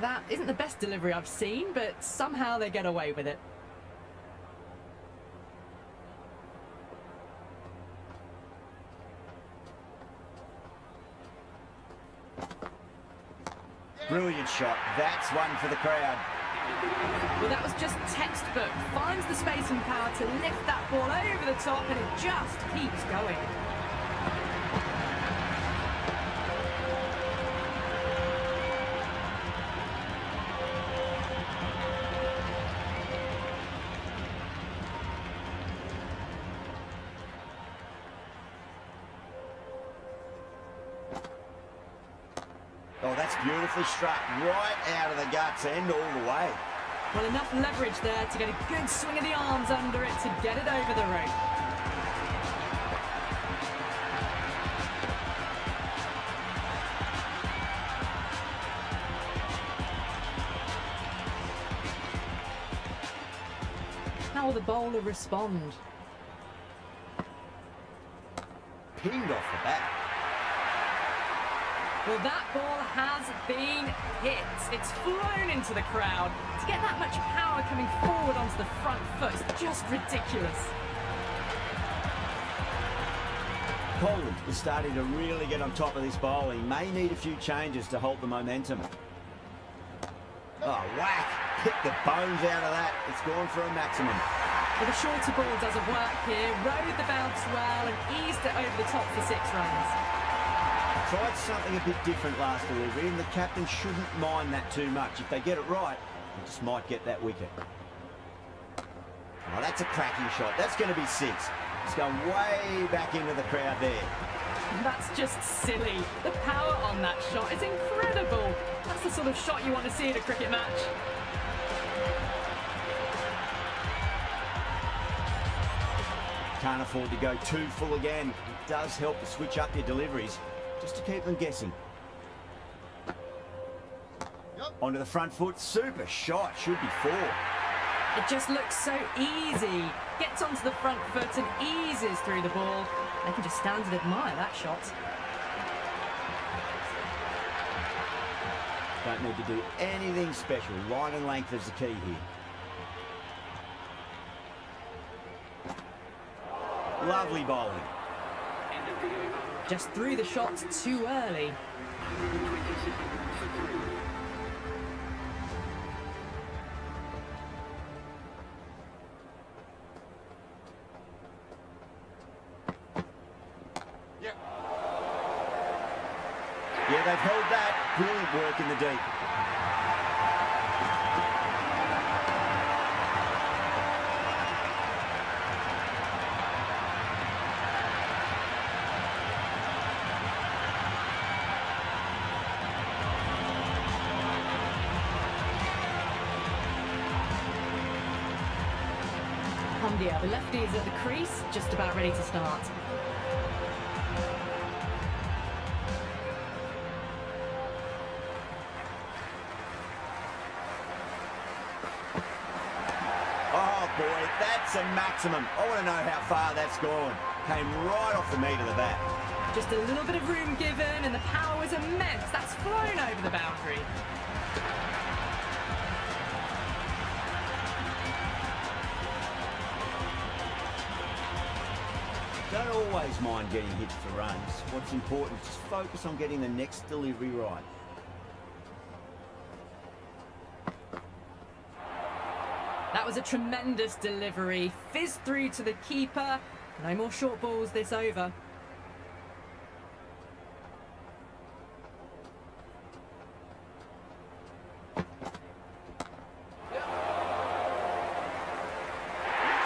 That isn't the best delivery I've seen, but somehow they get away with it. Brilliant shot. That's one for the crowd. Well, that was just textbook. Finds the space and power to lift that ball over the top, and it just keeps going. Oh, that's beautifully struck. Right out of the guts and all the way. Well, enough leverage there to get a good swing of the arms under it to get it over the rope. How will the bowler respond? Pinged off the bat. Well, that ball has been hit. It's flown into the crowd. To get that much power coming forward onto the front foot is just ridiculous. Poland is starting to really get on top of this bowl. He may need a few changes to hold the momentum. Oh, whack. Hit the bones out of that. It's gone for a maximum. Well, the shorter ball doesn't work here. Rode the bounce well and eased it over the top for 6 runs. Tried something a bit different last delivery, and the captain shouldn't mind that too much. If they get it right, they just might get that wicket. Oh, that's a cracking shot. That's going to be 6. It's going way back into the crowd there. That's just silly. The power on that shot is incredible. That's the sort of shot you want to see in a cricket match. Can't afford to go too full again. It does help to switch up your deliveries, just to keep them guessing. Onto the front foot. Super shot. Should be 4. It just looks so easy. Gets onto the front foot and eases through the ball. They can just stand and admire that shot. Don't need to do anything special. Line and length is the key here. Lovely bowling. Just threw the shots too early. Yeah, they've held that. Brilliant work in the deep. Pundia, the lefty is at the crease, just about ready to start. Oh boy, that's a maximum. I want to know how far that's gone. Came right off the meat of the bat. Just a little bit of room given and the power was immense. That's flown over the boundary. Don't always mind getting hit for runs. What's important is just focus on getting the next delivery right. That was a tremendous delivery. Fizzed through to the keeper. No more short balls this over.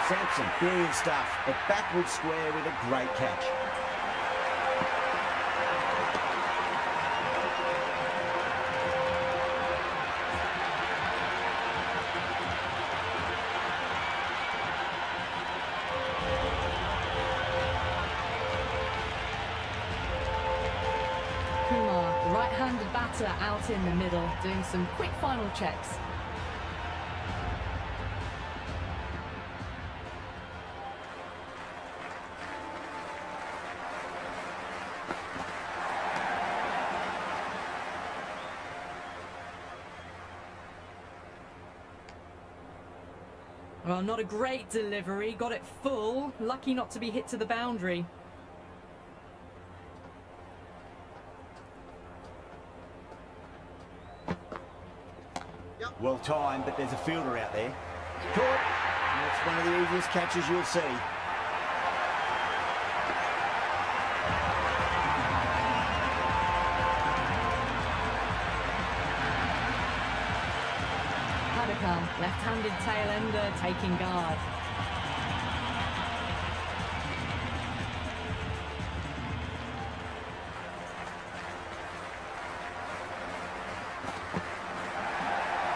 Sampson, brilliant stuff. A backward square with a great catch. Kumar, right-handed batter out in the middle, doing some quick final checks. Well, not a great delivery. Got it full. Lucky not to be hit to the boundary. Well timed, but there's a fielder out there. Caught. That's one of the easiest catches you'll see. Left-handed tail ender taking guard.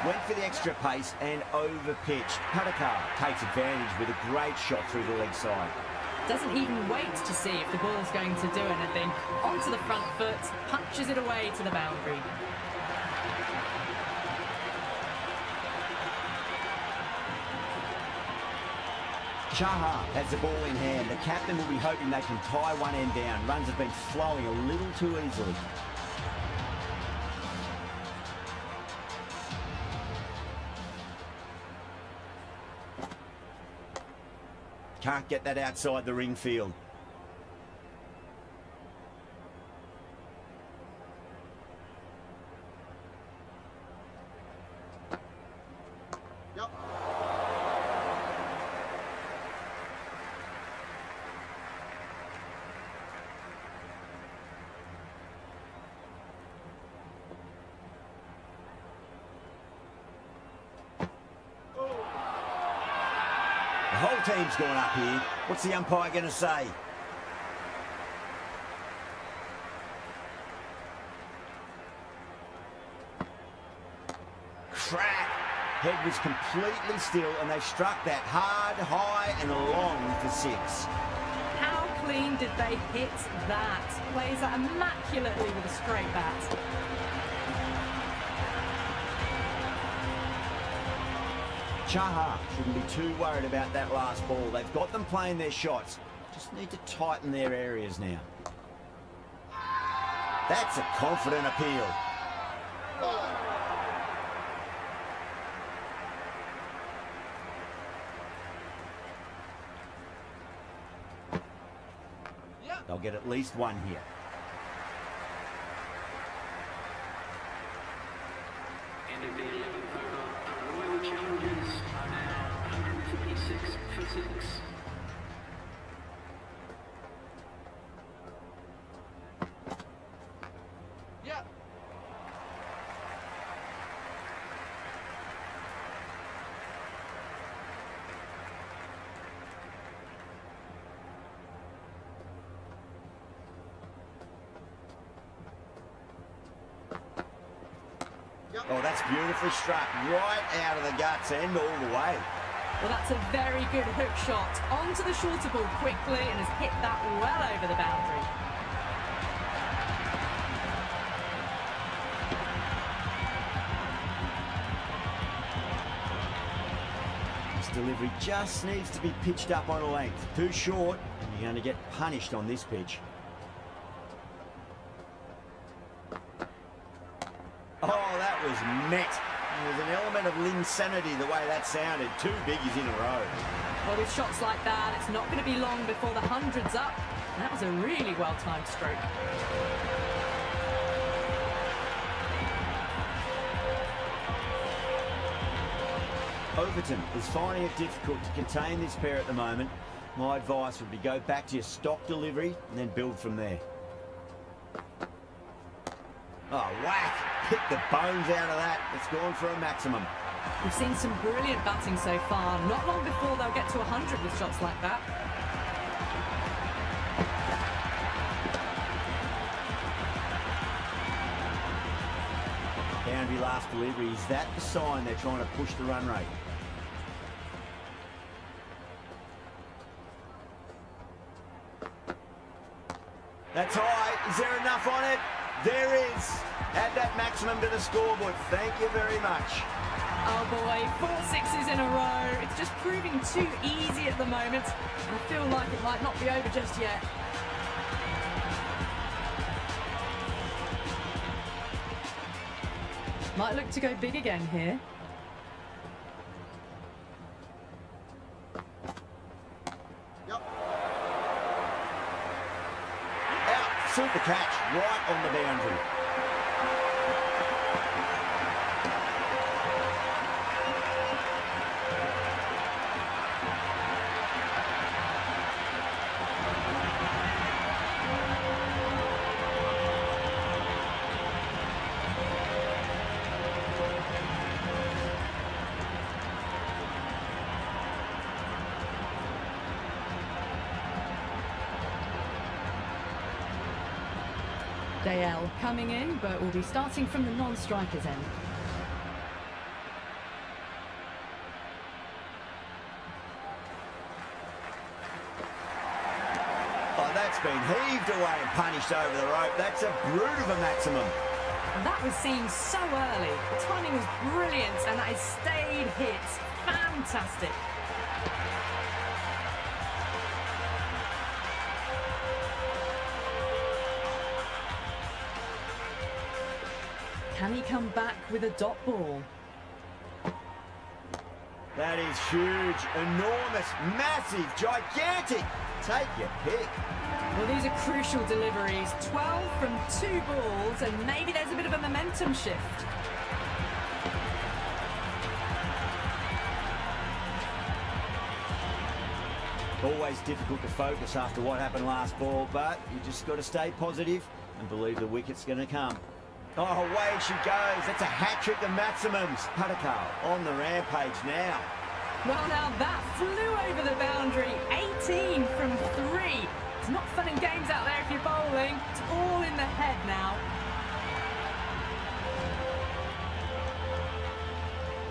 Went for the extra pace and over-pitched. Padakar takes advantage with a great shot through the leg side. Doesn't even wait to see if the ball's going to do anything. Onto the front foot, punches it away to the boundary. Chaha has the ball in hand. The captain will be hoping they can tie one end down. Runs have been flowing a little too easily. Can't get that outside the ring field. The whole team's gone up here. What's the umpire going to say? Crack! Head was completely still and they struck that hard, high and long for 6. How clean did they hit that? Plays that immaculately with a straight bat. Chaha shouldn't be too worried about that last ball. They've got them playing their shots. Just need to tighten their areas now. That's a confident appeal. They'll get at least one here. End of the 11th over. Royal Challengers are now 146 for 6. Yeah. Oh, that's beautifully struck. Right out of the guts and all the way. Well, that's a very good hook shot. Onto the shorter ball quickly and has hit that well over the boundary. This delivery just needs to be pitched up on a length. Too short, and you're going to get punished on this pitch. Oh, that was met. There's an element of insanity the way that sounded. 2 biggies in a row. Well, with shots like that, it's not going to be long before the 100's up. That was a really well-timed stroke. Overton is finding it difficult to contain this pair at the moment. My advice would be go back to your stock delivery and then build from there. Oh, whack! Hit the bones out of that. It's gone for a maximum. We've seen some brilliant batting so far. Not long before they'll get to 100 with shots like that. Boundary last delivery. Is that the sign they're trying to push the run rate? That's high. Is there enough on it? There is. Add that maximum to the scoreboard. Thank you very much. Oh boy, 4 sixes in a row. It's just proving too easy at the moment. I feel like it might not be over just yet. Might look to go big again here. whistled the catch right on the boundary. Dale coming in, but will be starting from the non-strikers end. Oh, that's been heaved away and punished over the rope. That's a brute of a maximum. And that was seen so early. The timing was brilliant, and that is stayed hit. Fantastic. Can he come back with a dot ball? That is huge, enormous, massive, gigantic. Take your pick. Well, these are crucial deliveries. 12 from 2 balls, and maybe there's a bit of a momentum shift. Always difficult to focus after what happened last ball, but you just got to stay positive and believe the wicket's going to come. Oh, away she goes. That's a hat-trick of maximums. Patakal on the rampage now. Well, now that flew over the boundary. 18 from 3. It's not fun and games out there if you're bowling. It's all in the head now.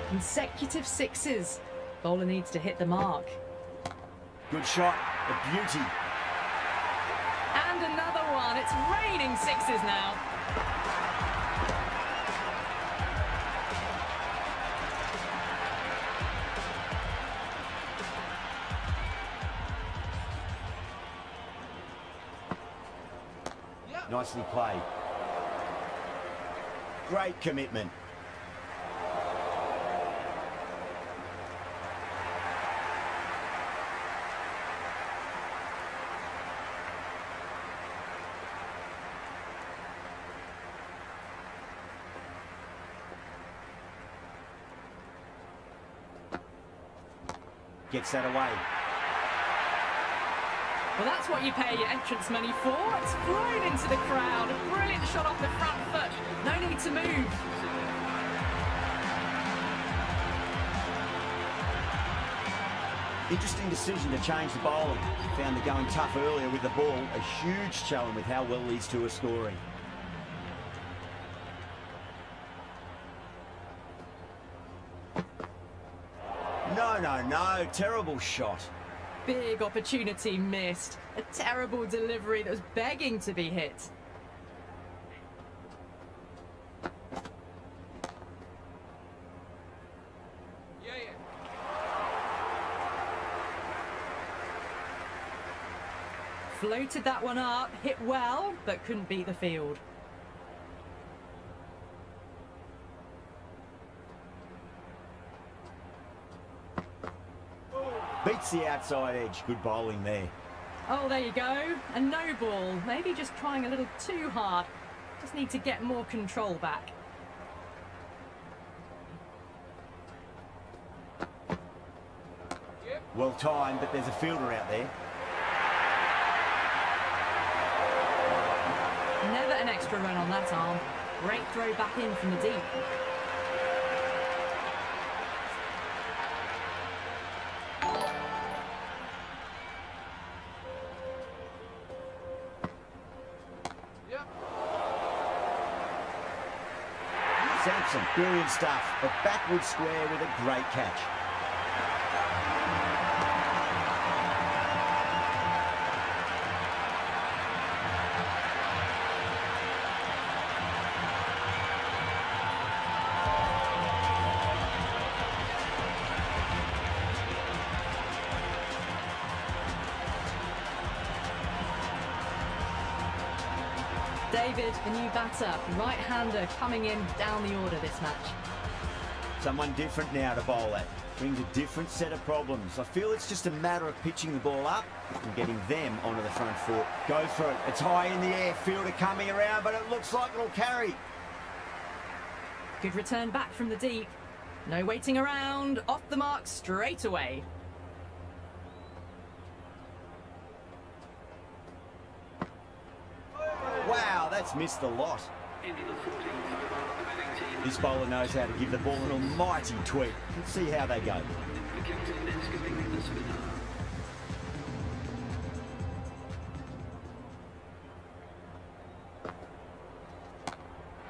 Consecutive sixes. Bowler needs to hit the mark. Good shot. A beauty. And another one. It's raining sixes now. Nicely played. Great commitment. Gets that away. Well, that's what you pay your entrance money for. It's flown into the crowd. A brilliant shot off the front foot. No need to move. Interesting decision to change the bowling. Found the going tough earlier with the ball. A huge challenge with how well these two are scoring. No. Terrible shot. Big opportunity missed. A terrible delivery that was begging to be hit. Floated that one up, hit well, but couldn't beat the field. Beats the outside edge. Good bowling there. Oh, there you go. A no ball. Maybe just trying a little too hard. Just need to get more control back. Well timed, but there's a fielder out there. Never an extra run on that arm. Great throw back in from the deep. Sampson, brilliant stuff. A backward square with a great catch. David, the new batter, right-hander coming in down the order this match. Someone different now to bowl at. brings a different set of problems. I feel it's just a matter of pitching the ball up and getting them onto the front foot. Go for it. It's high in the air. Fielder coming around, but it looks like it'll carry. Good return back from the deep. No waiting around. Off the mark straight away. Wow, that's missed a lot. Into the 14th over, the batting team. This bowler knows how to give the ball an almighty tweak. Let's see how they go. The captain is giving the spinner.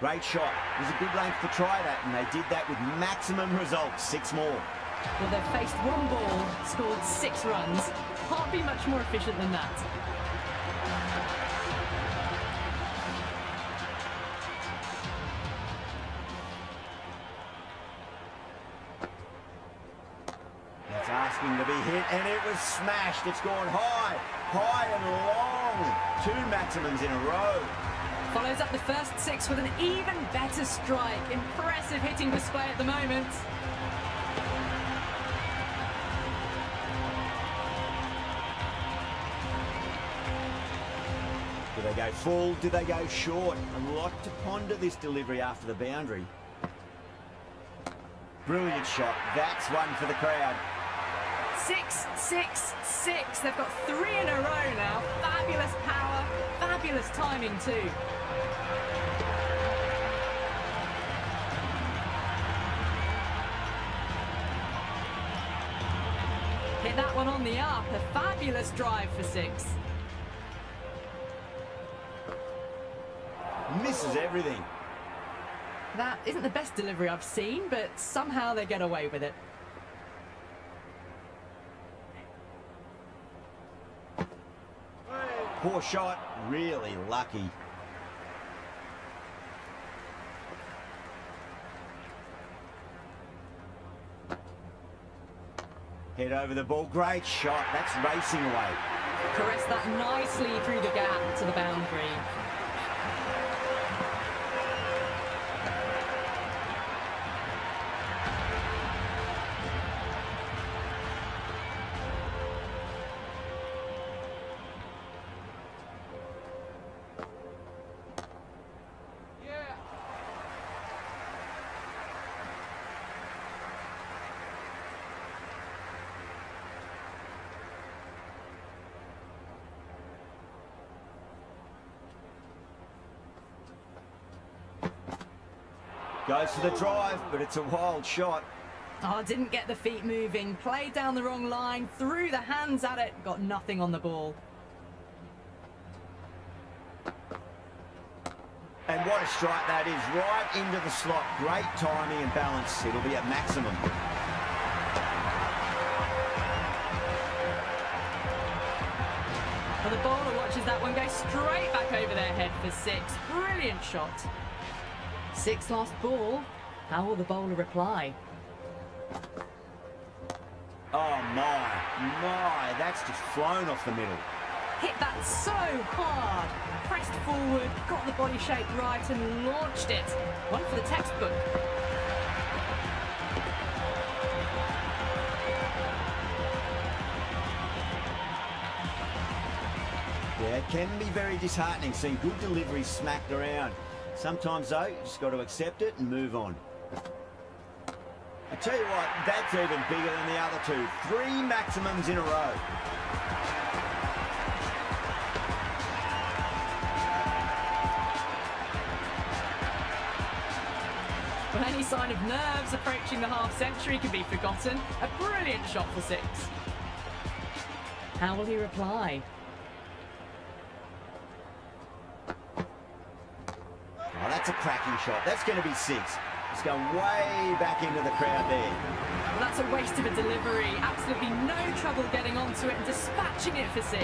Great shot. It was a good length to try that, and they did that with maximum results. 6 more. Well, they've faced one ball, scored 6 runs. Can't be much more efficient than that. That's asking to be hit, and it was smashed. It's gone high, high and long. 2 maximums in a row. Follows up the first 6 with an even better strike. Impressive hitting display at the moment. Do they go full? Do they go short? A lot to ponder this delivery after the boundary. Brilliant shot. That's one for the crowd. 6, 6, 6. They've got 3 in a row now. Fabulous power, fabulous timing too. Hit that one on the up. A fabulous drive for 6. Misses everything. That isn't the best delivery I've seen, but somehow they get away with it. Poor shot. Really lucky. Head over the ball. Great shot. That's racing away. Caressed that nicely through the gap to the boundary. Goes for the drive, but it's a wild shot. Oh, didn't get the feet moving. Played down the wrong line. Threw the hands at it. Got nothing on the ball. And what a strike that is. Right into the slot. Great timing and balance. It'll be at maximum. Well, the bowler watches that one go straight back over their head for 6. Brilliant shot. 6 last ball. How will the bowler reply? Oh my, that's just flown off the middle. Hit that so hard. Pressed forward, got the body shape right and launched it. One for the textbook. Yeah, it can be very disheartening seeing good deliveries smacked around. Sometimes, though, you just got to accept it and move on. I tell you what, that's even bigger than the other 2. 3 maximums in a row. Well, any sign of nerves approaching the half-century can be forgotten. A brilliant shot for 6. How will he reply? Oh, that's a cracking shot. That's going to be 6. It's going way back into the crowd there. Well, that's a waste of a delivery. Absolutely no trouble getting onto it and dispatching it for 6.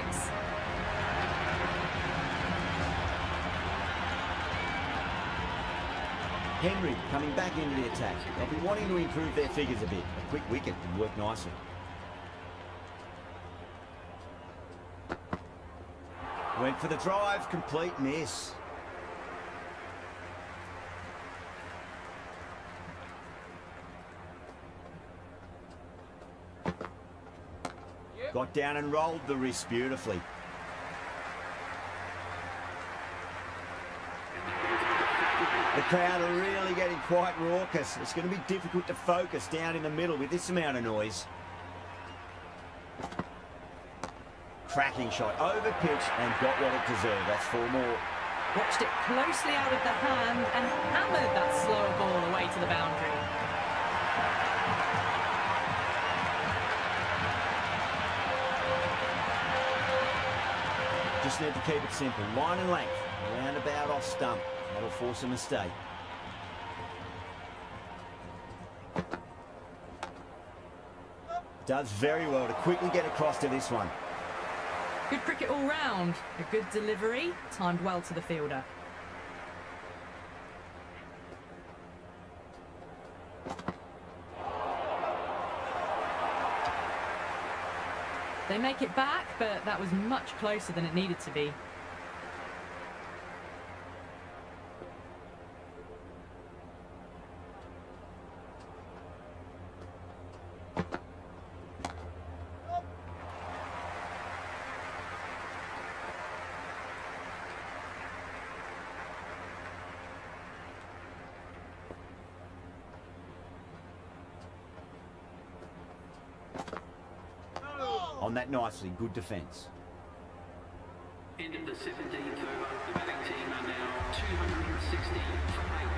Henry coming back into the attack. They'll be wanting to improve their figures a bit. A quick wicket would work nicely. Went for the drive, complete miss. Got down and rolled the wrist beautifully. The crowd are really getting quite raucous. It's going to be difficult to focus down in the middle with this amount of noise. Cracking shot, over pitch and got what it deserved. That's 4 more. Watched it closely out of the hand and hammered that slower ball away to the boundary. Just need to keep it simple. Line and length, round about off stump. That'll force a mistake. Does very well to quickly get across to this one. Good cricket all round. A good delivery, timed well to the fielder. They make it back, but that was much closer than it needed to be. On that nicely, good defence. End of the 17th over. The batting team are now 260 for 8.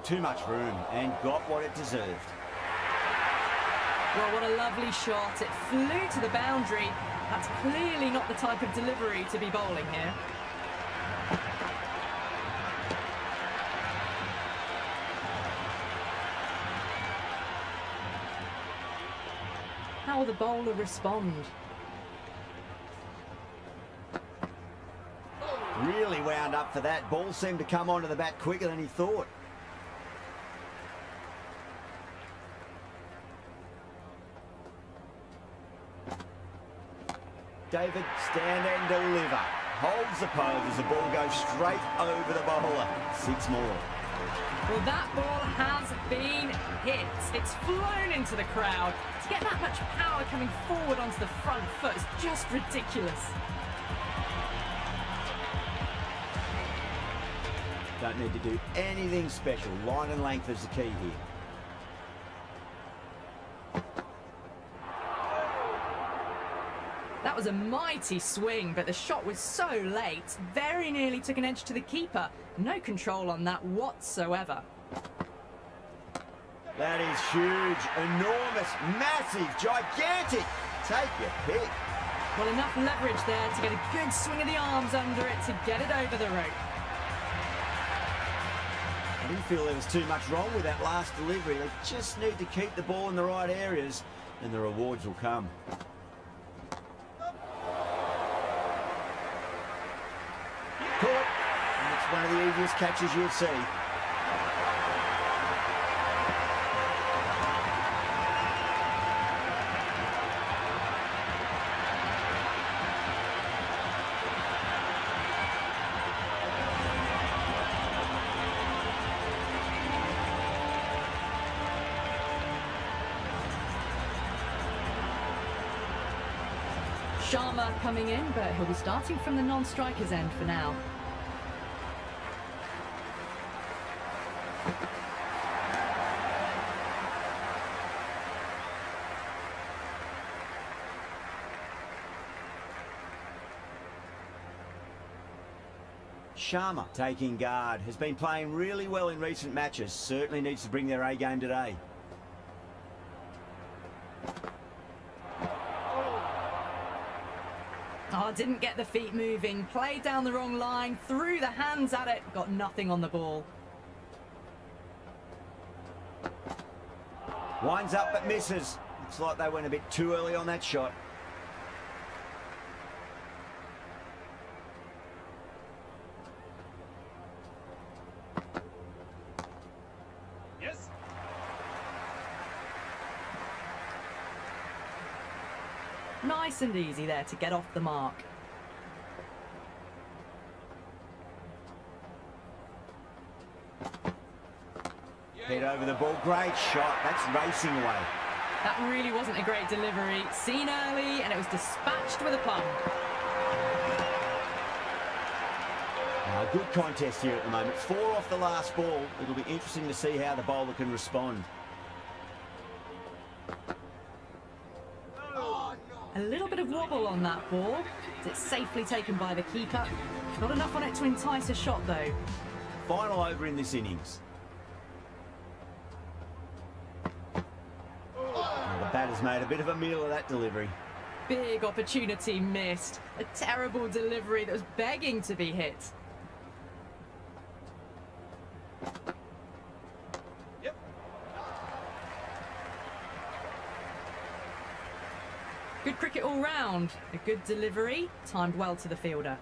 Too much room and got what it deserved. Well, what a lovely shot. It flew to the boundary. That's clearly not the type of delivery to be bowling here. How will the bowler respond? Really wound up for that. Ball seemed to come onto the bat quicker than he thought. David, stand and deliver. Holds the pose as the ball goes straight over the bowler. 6 more. Well, that ball has been hit. It's flown into the crowd. To get that much power coming forward onto the front foot is just ridiculous. Don't need to do anything special. Line and length is the key here. That was a mighty swing, but the shot was so late, very nearly took an edge to the keeper. No control on that whatsoever. That is huge, enormous, massive, gigantic. Take your pick. Well, enough leverage there to get a good swing of the arms under it to get it over the rope. didn't feel there was too much wrong with that last delivery. They just need to keep the ball in the right areas and the rewards will come. Caught. And it's one of the easiest catches you'll see. Sharma coming in, but he'll be starting from the non-strikers end for now. Sharma taking guard, has been playing really well in recent matches, certainly needs to bring their A game today. Oh, didn't get the feet moving, played down the wrong line, threw the hands at it, got nothing on the ball. Winds up but misses. Looks like they went a bit too early on that shot. Yes. Nice and easy there to get off the mark. Head over the ball, great shot, that's racing away. That really wasn't a great delivery. Seen early and it was dispatched with a plum. A good contest here at the moment. 4 off the last ball. It'll be interesting to see how the bowler can respond. A little bit of wobble on that ball. It's safely taken by the keeper. Not enough on it to entice a shot though. Final over in this innings. Well, the batter's made a bit of a meal of that delivery. Big opportunity missed. A terrible delivery that was begging to be hit. Yep. Good cricket all round. A good delivery, timed well to the fielder.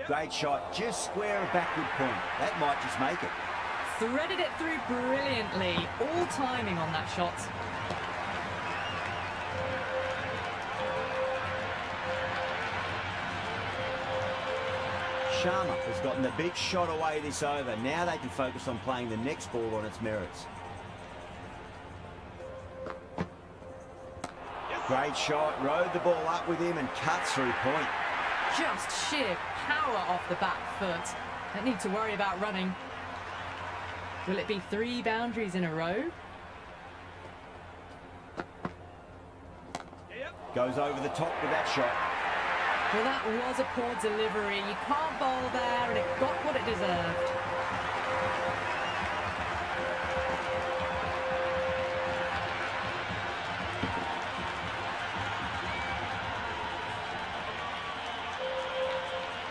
Great shot, just square of backward point. That might just make it. Threaded it through brilliantly. All timing on that shot. Sharma has gotten the big shot away this over. Now they can focus on playing the next ball on its merits. Great shot, rode the ball up with him and cuts through point. Just sheer power off the back foot. Don't need to worry about running. Will it be 3 boundaries in a row? Goes over the top with that shot. Well, that was a poor delivery. You can't bowl there, and it got what it deserved.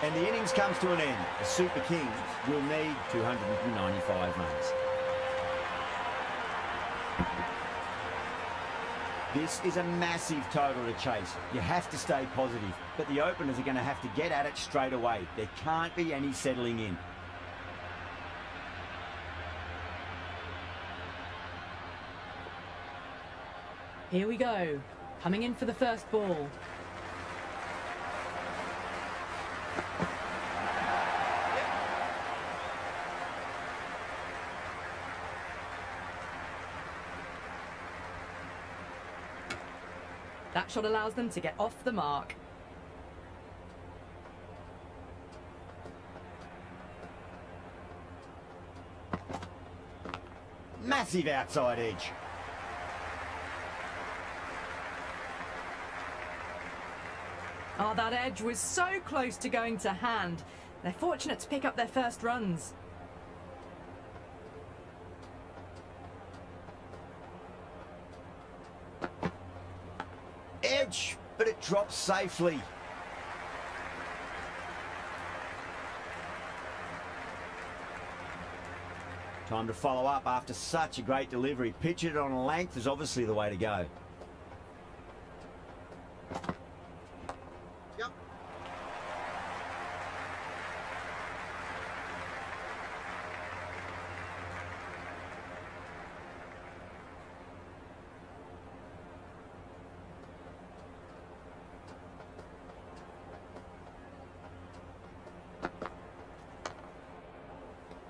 And the innings comes to an end. The Super Kings will need 295 runs. This is a massive total to chase. You have to stay positive, but the openers are going to have to get at it straight away. There can't be any settling in. Here we go. Coming in for the first ball. That shot allows them to get off the mark. Massive outside edge. Oh, that edge was so close to going to hand. They're fortunate to pick up their first runs. Edge, but it drops safely. Time to follow up after such a great delivery. Pitch it on a length is obviously the way to go. Yep.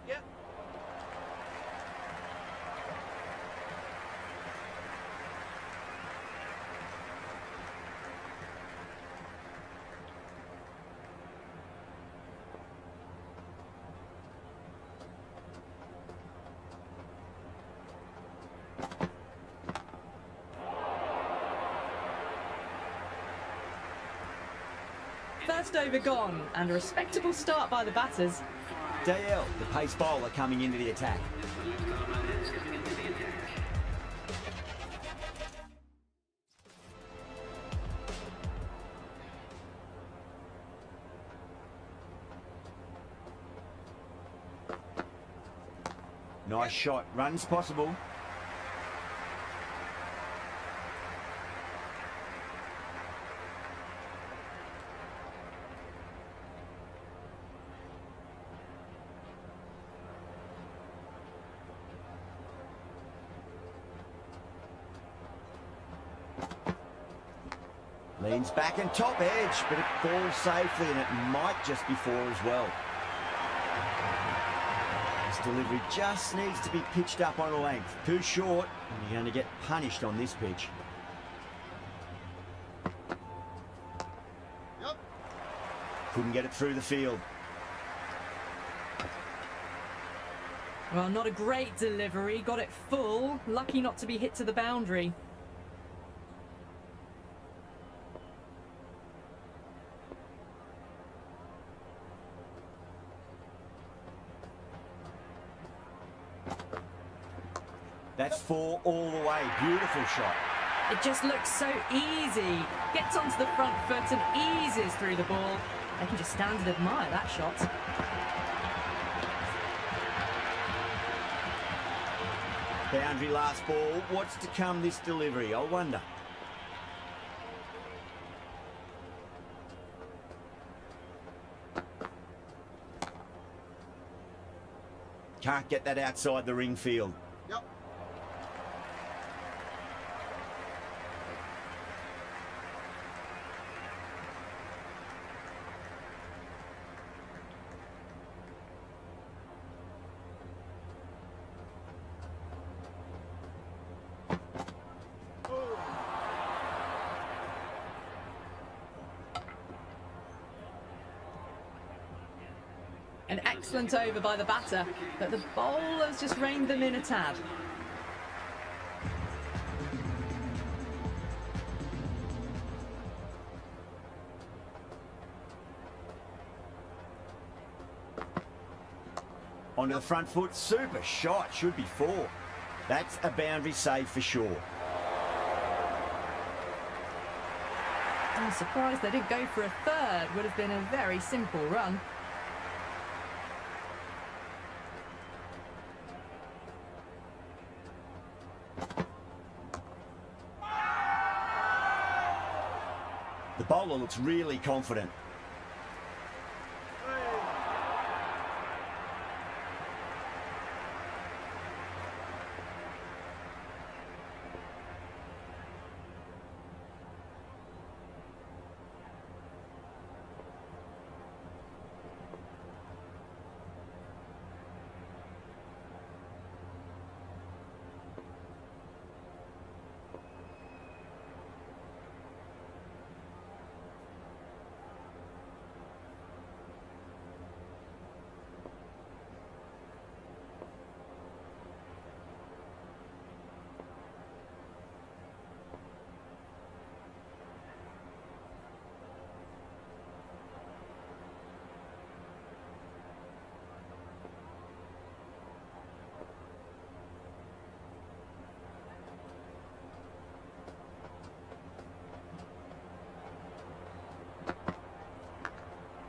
Yep. First over gone, and a respectable start by the batters. DL, the pace bowler, coming into the attack. Nice shot. Runs possible. Leans back and top edge, but it falls safely and it might just be four as well. This delivery just needs to be pitched up on a length. Too short, and you're going to get punished on this pitch. Yep. Couldn't get it through the field. Well, not a great delivery, got it full, lucky not to be hit to the boundary. That's four all the way. Beautiful shot. It just looks so easy. Gets onto the front foot and eases through the ball. They can just stand and admire that shot. Boundary last ball. What's to come this delivery? I wonder. Can't get that outside the ring field. Yep. An excellent over by the batter, but the bowler's just reined them in a tad. Onto the front foot. Super shot. Should be four. That's a boundary save for sure. I'm surprised they didn't go for a third. Would have been a very simple run. The bowler looks really confident.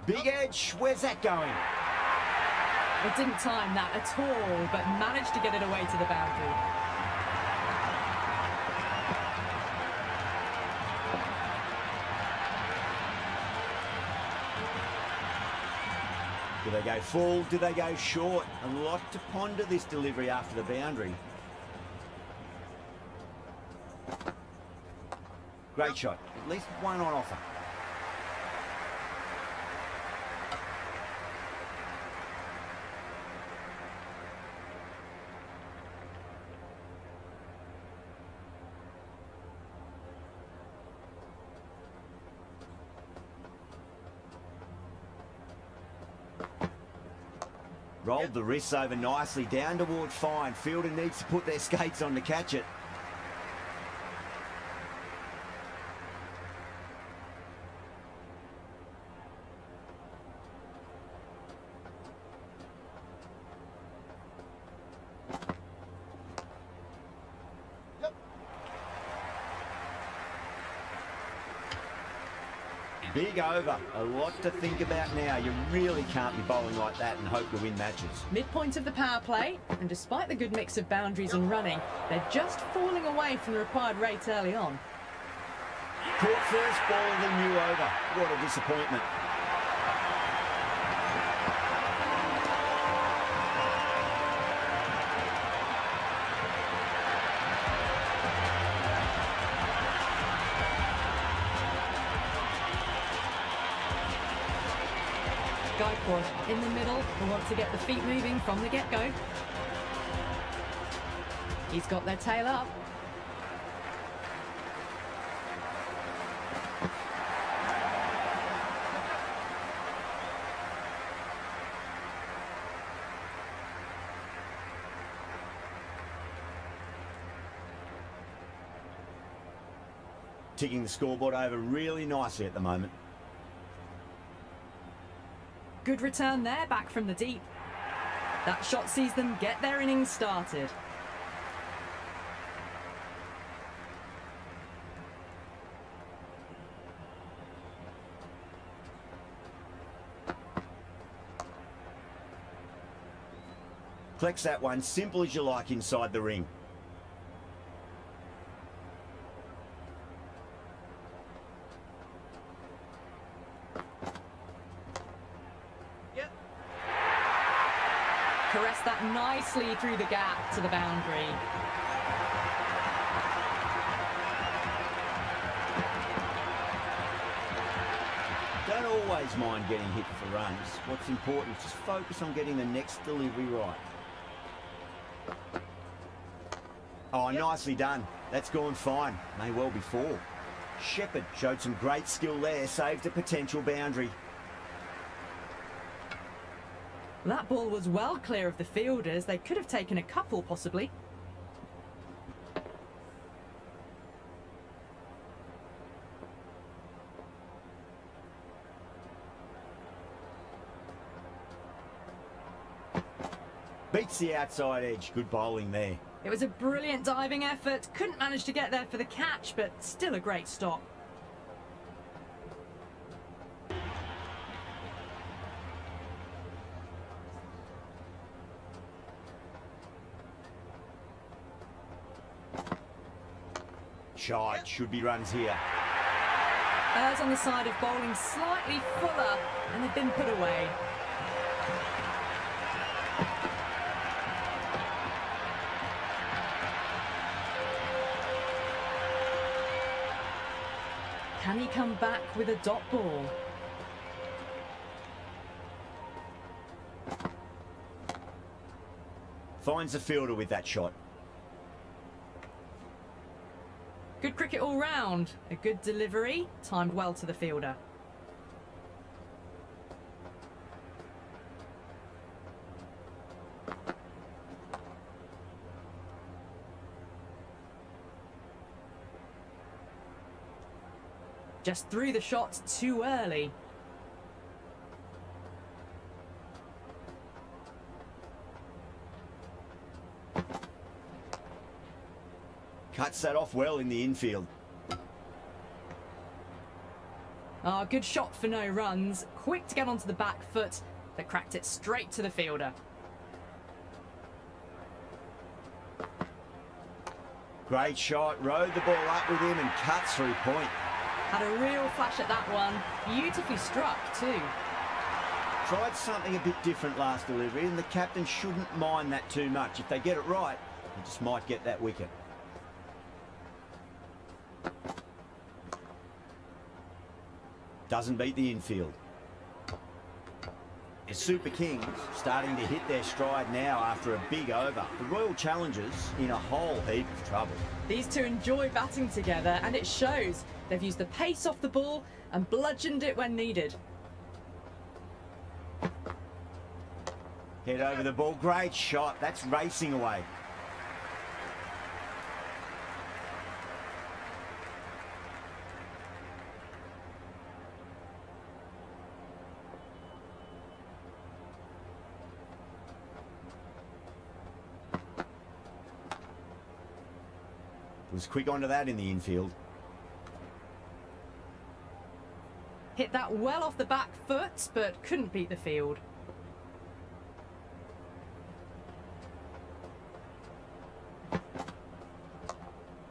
Big edge, where's that going? It didn't time that at all, but managed to get it away to the boundary. Do they go full? Do they go short? A lot to ponder this delivery after the boundary. Great shot. At least one on offer. Rolled the wrists over nicely, down toward fine. Fielder needs to put their skates on to catch it. Big over. A lot to think about now. You really can't be bowling like that and hope to win matches. Midpoint of the power play, and despite the good mix of boundaries and running, they're just falling away from the required rate early on. Caught first ball of the new over. What a disappointment. Guyport in the middle and want to get the feet moving from the get-go. He's got their tail up. Ticking the scoreboard over really nicely at the moment. Good return there, back from the deep. That shot sees them get their innings started. Collects that one, simple as you like inside the ring. Caress that nicely through the gap to the boundary. Don't always mind getting hit for runs. What's important is just focus on getting the next delivery right. Oh, nicely done. That's gone fine. May well be four. Shepherd showed some great skill there, saved a potential boundary. That ball was well clear of the fielders. They could have taken a couple, possibly. Beats the outside edge. Good bowling there. It was a brilliant diving effort. Couldn't manage to get there for the catch, but still a great stop. Shite, should be runs here. Errs on the side of bowling slightly fuller, and they've been put away. Can he come back with a dot ball? Finds the fielder with that shot. Good cricket all round. A good delivery, timed well to the fielder. Just threw the shot too early. Cuts that off well in the infield. Oh, good shot for no runs. Quick to get onto the back foot, but cracked it straight to the fielder. Great shot, rode the ball up with him and cut through point. Had a real flash at that one. Beautifully struck too. Tried something a bit different last delivery, and the captain shouldn't mind that too much. If they get it right, they just might get that wicket. Doesn't beat the infield. The Super Kings starting to hit their stride now after a big over. The Royal Challengers in a whole heap of trouble. These two enjoy batting together, and it shows. They've used the pace off the ball and bludgeoned it when needed. Head over the ball, great shot. That's racing away. Was quick onto that in the infield. Hit that well off the back foot, but couldn't beat the field.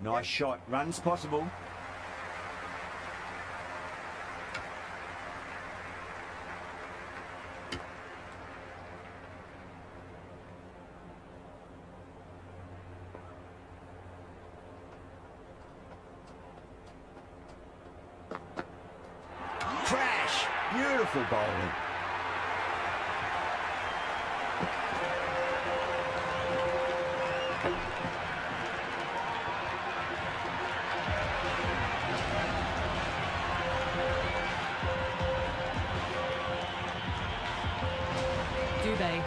Nice shot. Runs possible. Crash! Beautiful bowling.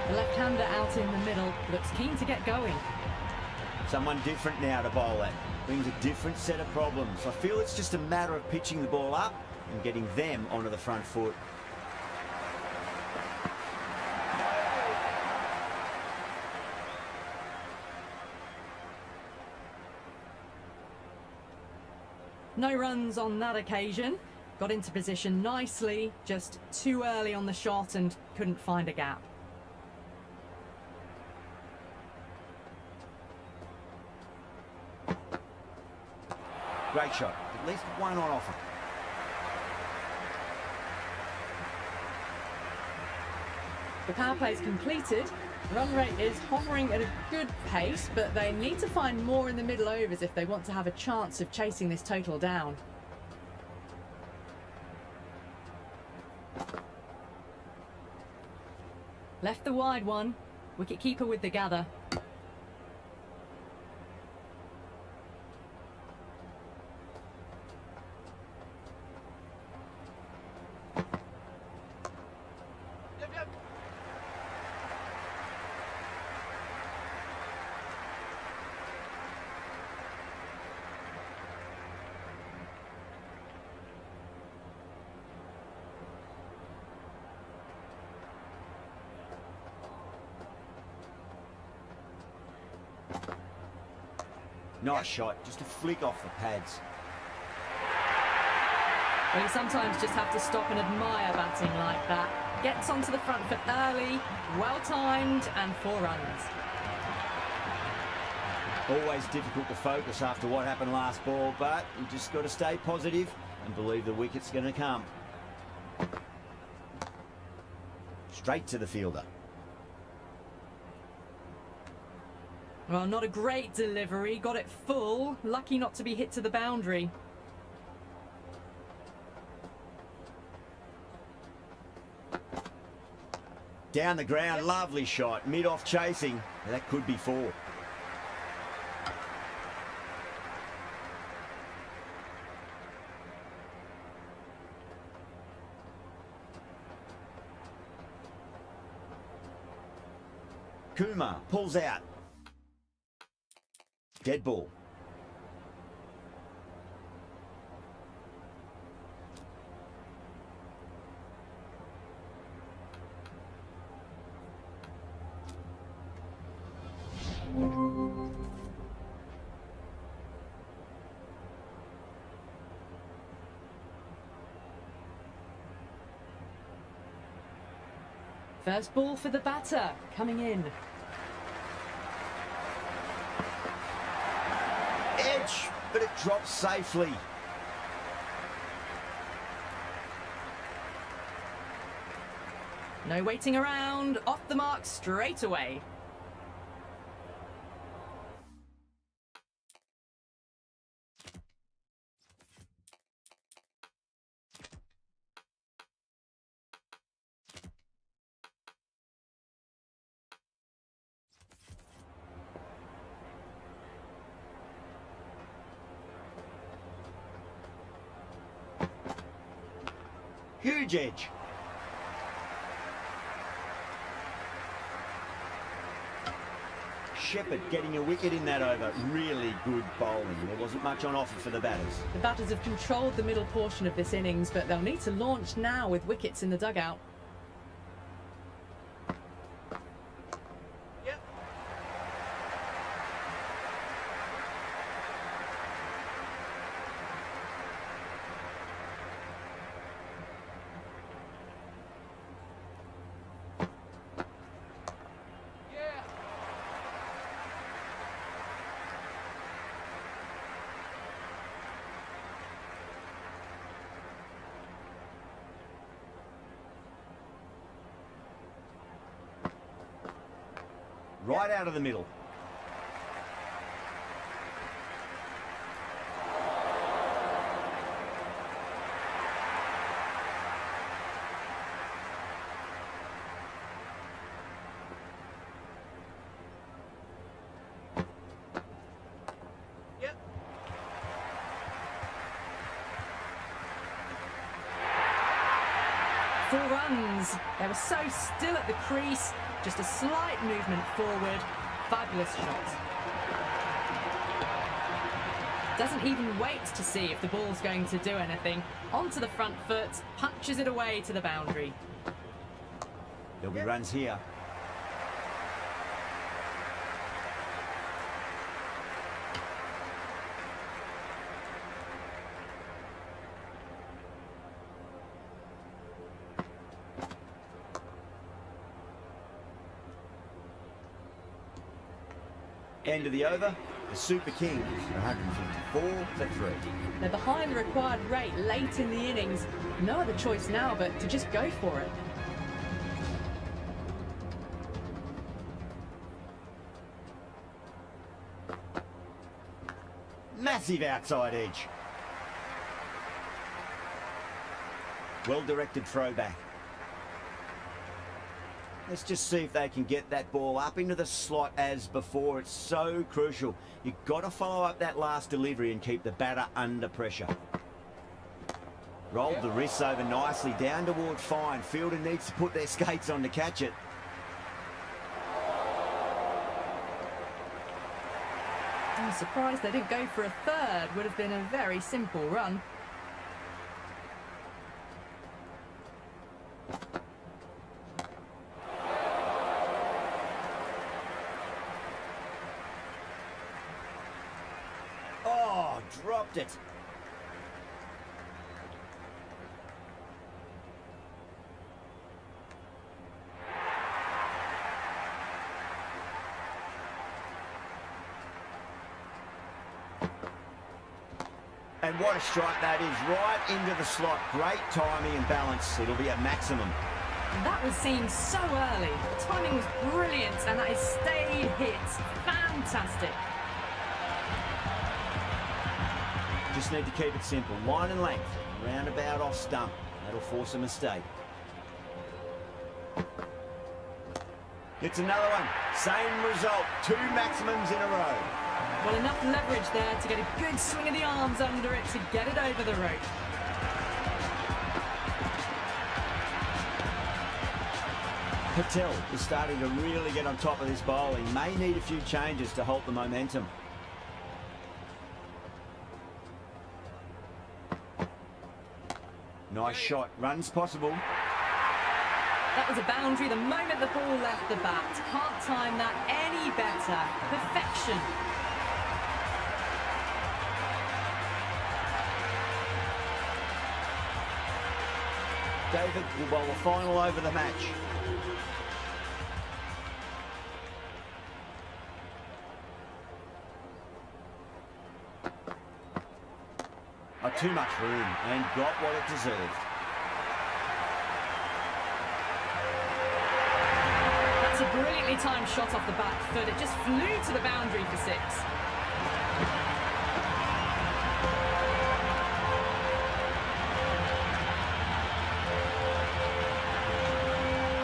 The left-hander out in the middle, looks keen to get going. Someone different now to bowl at. Brings a different set of problems. I feel it's just a matter of pitching the ball up and getting them onto the front foot. No runs on that occasion. Got into position nicely, just too early on the shot and couldn't find a gap. Great shot. At least one on offer. The power play's completed. Run rate is hovering at a good pace, but they need to find more in the middle overs if they want to have a chance of chasing this total down. Left the wide one. Wicket-keeper with the gather. Yep. Nice shot. Just a flick off the pads. Well, you sometimes just have to stop and admire batting like that. Gets onto the front foot early, well-timed, and 4 runs. Always difficult to focus after what happened last ball, but you just got to stay positive and believe the wicket's going to come. Straight to the fielder. Well, not a great delivery. Got it full. Lucky not to be hit to the boundary. Down the ground, lovely shot. Mid-off chasing. That could be 4. Kumar pulls out. Dead ball. First ball for the batter, coming in. Edge, but it drops safely. No waiting around, off the mark straight away. Huge edge. Shepherd getting a wicket in that over. Really good bowling. There wasn't much on offer for the batters. The batters have controlled the middle portion of this innings, but they'll need to launch now with wickets in the dugout. Yep. Yeah. Right out of the middle. Yep. 4 runs. They were so still at the crease. Just a slight movement forward. Fabulous shot. Doesn't even wait to see if the ball's going to do anything. Onto the front foot, punches it away to the boundary. There'll be runs here. End of the over. The Super Kings, 154 for 3. They're behind the required rate late in the innings. No other choice now but to just go for it. Massive outside edge. Well-directed throwback. Let's just see if they can get that ball up into the slot as before. It's so crucial. You've got to follow up that last delivery and keep the batter under pressure. Rolled the wrists over nicely, down toward fine. Fielder needs to put their skates on to catch it. I'm surprised they didn't go for a third. Would have been a very simple run. Oh, dropped it. And what a strike that is, right into the slot. Great timing and balance. It'll be a maximum. That was seen so early. The timing was brilliant and that is stayed hit. Fantastic. Just need to keep it simple. Line and length. Roundabout off stump. That'll force a mistake. It's another one. Same result. 2 maximums in a row. Well, enough leverage there to get a good swing of the arms under it to get it over the rope. Patel is starting to really get on top of this bowling. May need a few changes to halt the momentum. Nice shot. Runs possible. That was a boundary the moment the ball left the bat. Can't time that any better. Perfection. David will bowl the final over the match. Too much room and got what it deserved. That's a brilliantly timed shot off the back foot. It just flew to the boundary for 6.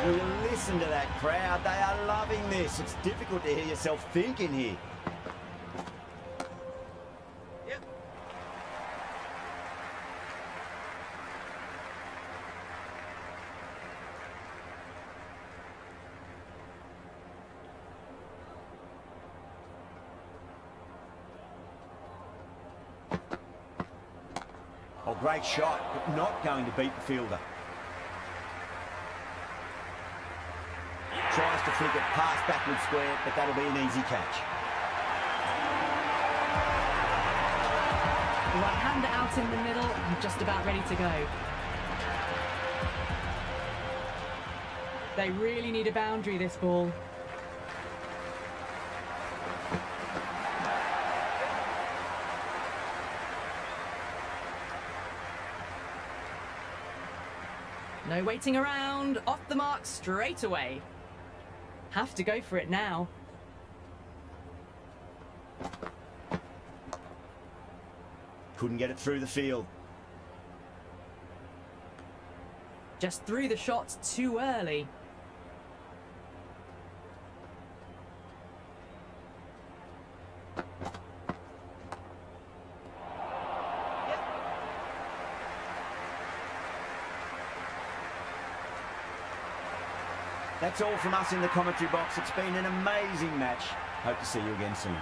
Will you listen to that crowd? They are loving this. It's difficult to hear yourself thinking here. Yep. Oh, great shot, but not going to beat the fielder. Tries to flick it past backward square, but that'll be an easy catch. Right-hander out in the middle and just about ready to go. They really need a boundary, this ball. No waiting around, off the mark straight away. Have to go for it now. Couldn't get it through the field. Just threw the shot too early. That's all from us in the commentary box. It's been an amazing match. Hope to see you again soon.